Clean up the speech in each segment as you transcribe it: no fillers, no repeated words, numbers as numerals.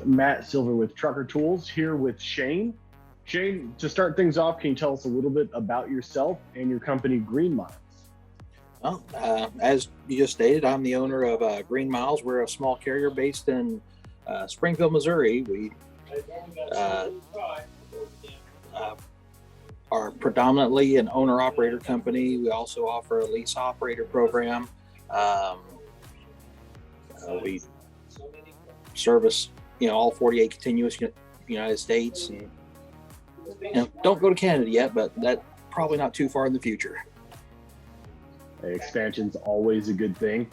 Matt Silver with Trucker Tools here with Shain. Shain, to start things off, can you tell us a little bit about yourself and your company, Greenmiles? Well, as you just stated, I'm the owner of Greenmiles. We're a small carrier based in Springfield, Missouri. We uh, uh, are predominantly an owner-operator company. We also offer a lease operator program. We service, all 48 continuous United States, and don't go to Canada yet, but that probably not too far in the future. Expansion's always a good thing.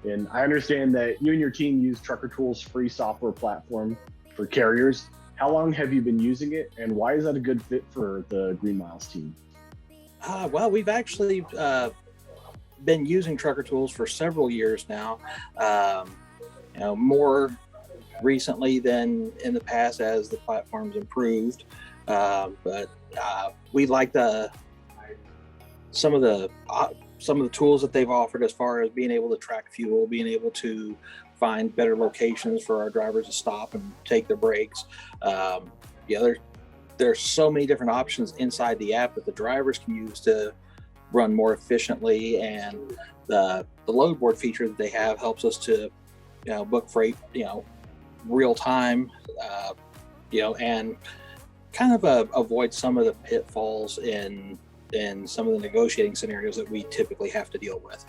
And I understand that you and your team use Trucker Tools' free software platform for carriers. How long have you been using it, and why is that a good fit for the Greenmiles team? Well, we've actually been using Trucker Tools for several years now. More recently than in the past as the platform's improved. But we like some of the tools that they've offered as far as being able to track fuel, being able to find better locations for our drivers to stop and take their breaks. There's so many different options inside the app that the drivers can use to run more efficiently, and the load board feature that they have helps us to book freight real time, and kind of avoid some of the pitfalls in some of the negotiating scenarios that we typically have to deal with.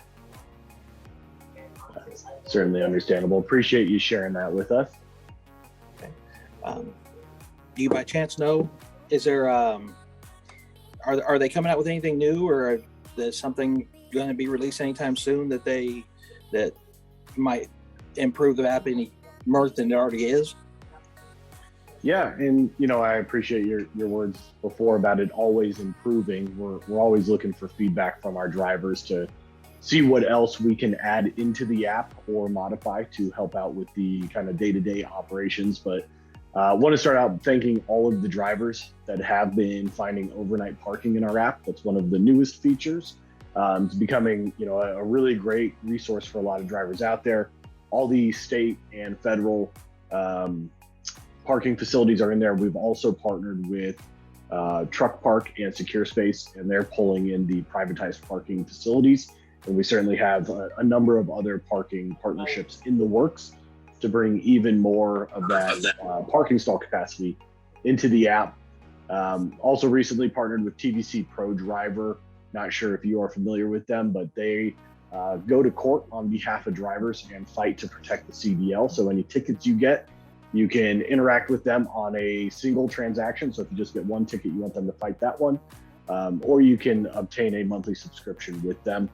Certainly understandable. Appreciate you sharing that with us. Okay. Do you by chance know, is there are they coming out with anything new, or is something going to be released anytime soon that might improve the app any more than it already is? Yeah, and I appreciate your words before about it always improving. We're always looking for feedback from our drivers to see what else we can add into the app or modify to help out with the kind of day-to-day operations. But I want to start out thanking all of the drivers that have been finding overnight parking in our app. That's one of the newest features. It's becoming a really great resource for a lot of drivers out there. All the state and federal parking facilities are in there. We've also partnered with Truck Park and Secure Space, and they're pulling in the privatized parking facilities. And we certainly have a number of other parking partnerships in the works to bring even more of that parking stall capacity into the app. Also recently partnered with TVC Pro Driver. Not sure if you are familiar with them, but they go to court on behalf of drivers and fight to protect the CDL. So any tickets you get, you can interact with them on a single transaction. So if you just get one ticket, you want them to fight that one, or you can obtain a monthly subscription with them,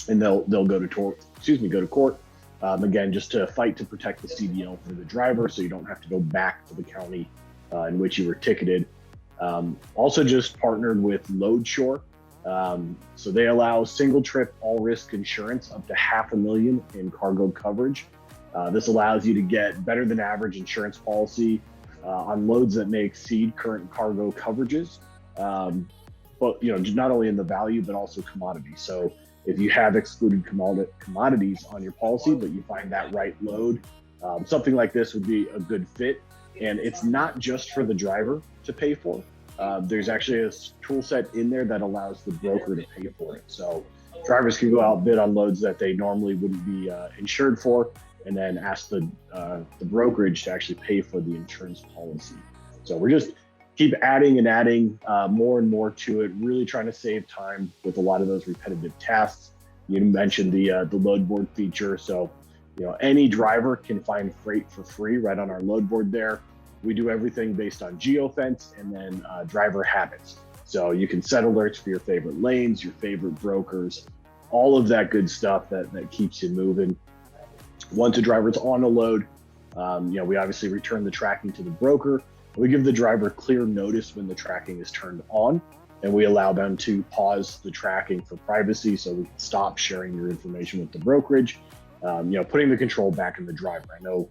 and they'll go to court. Again, just to fight to protect the CDL for the driver, so you don't have to go back to the county in which you were ticketed. Also just partnered with LoadShore. So they allow single trip all risk insurance up to $500,000 in cargo coverage. This allows you to get better than average insurance policy on loads that may exceed current cargo coverages. But not only in the value, but also commodity. So if you have excluded commodities on your policy, but you find that right load, something like this would be a good fit. And it's not just for the driver to pay for. There's actually a tool set in there that allows the broker to pay for it. So drivers can go out bid on loads that they normally wouldn't be insured for, and then ask the brokerage to actually pay for the insurance policy. So we're just keep adding and adding more and more to it, really trying to save time with a lot of those repetitive tasks. You mentioned the load board feature. So, any driver can find freight for free right on our load board there. We do everything based on geofence and then driver habits. So you can set alerts for your favorite lanes, your favorite brokers, all of that good stuff that keeps you moving. Once a driver's on a load, we obviously return the tracking to the broker. We give the driver clear notice when the tracking is turned on, and we allow them to pause the tracking for privacy, so we can stop sharing your information with the brokerage, putting the control back in the driver. I know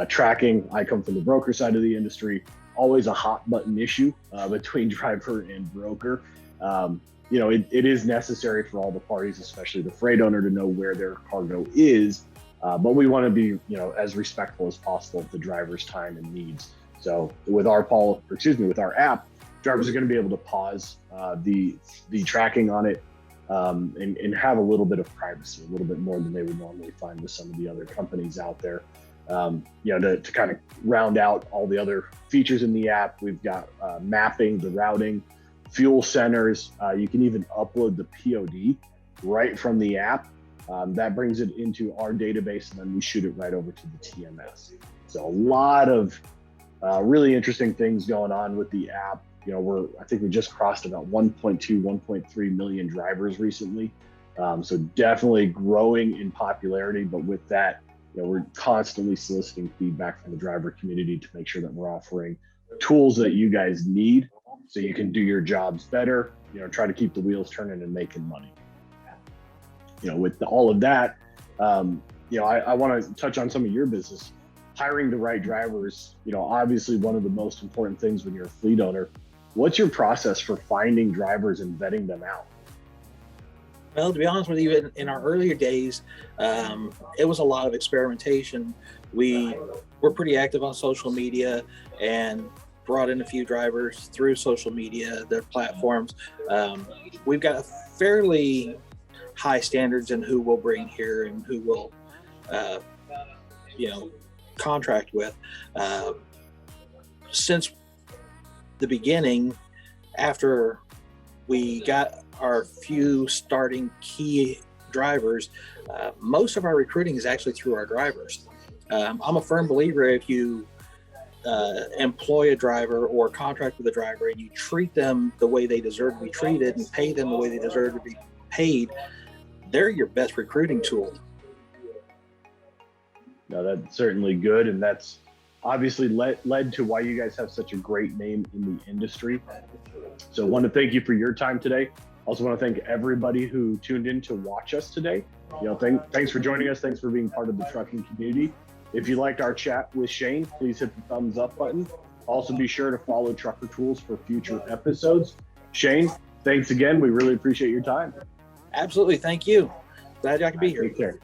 tracking, I come from the broker side of the industry, always a hot button issue between driver and broker. It is necessary for all the parties, especially the freight owner, to know where their cargo is. But we want to be, as respectful as possible of the driver's time and needs. So with our with our app, drivers are going to be able to pause the tracking on it and have a little bit of privacy, a little bit more than they would normally find with some of the other companies out there. To kind of round out all the other features in the app, we've got mapping, the routing, fuel centers. You can even upload the POD right from the app. That brings it into our database, and then we shoot it right over to the TMS. So a lot of really interesting things going on with the app. I think we just crossed about 1.2, 1.3 million drivers recently. So definitely growing in popularity, but with that, we're constantly soliciting feedback from the driver community to make sure that we're offering tools that you guys need so you can do your jobs better, try to keep the wheels turning and making money. With all of that, I want to touch on some of your business. Hiring the right drivers, obviously one of the most important things when you're a fleet owner. What's your process for finding drivers and vetting them out? Well, to be honest with you, in our earlier days, it was a lot of experimentation. We were pretty active on social media and brought in a few drivers through social media, their platforms. We've got fairly high standards in who we'll bring here and who we'll, contract with. Since the beginning, after we got our few starting key drivers, most of our recruiting is actually through our drivers. I'm a firm believer if you employ a driver or contract with a driver and you treat them the way they deserve to be treated and pay them the way they deserve to be paid, they're your best recruiting tool. No, that's certainly good, and that's obviously led to why you guys have such a great name in the industry. So I want to thank you for your time today. Also want to thank everybody who tuned in to watch us today. Thanks for joining us. Thanks for being part of the trucking community. If you liked our chat with Shain, please hit the thumbs up button. Also be sure to follow Trucker Tools for future episodes. Shain, thanks again. We really appreciate your time. Absolutely. Thank you. Glad I could be here. Take care.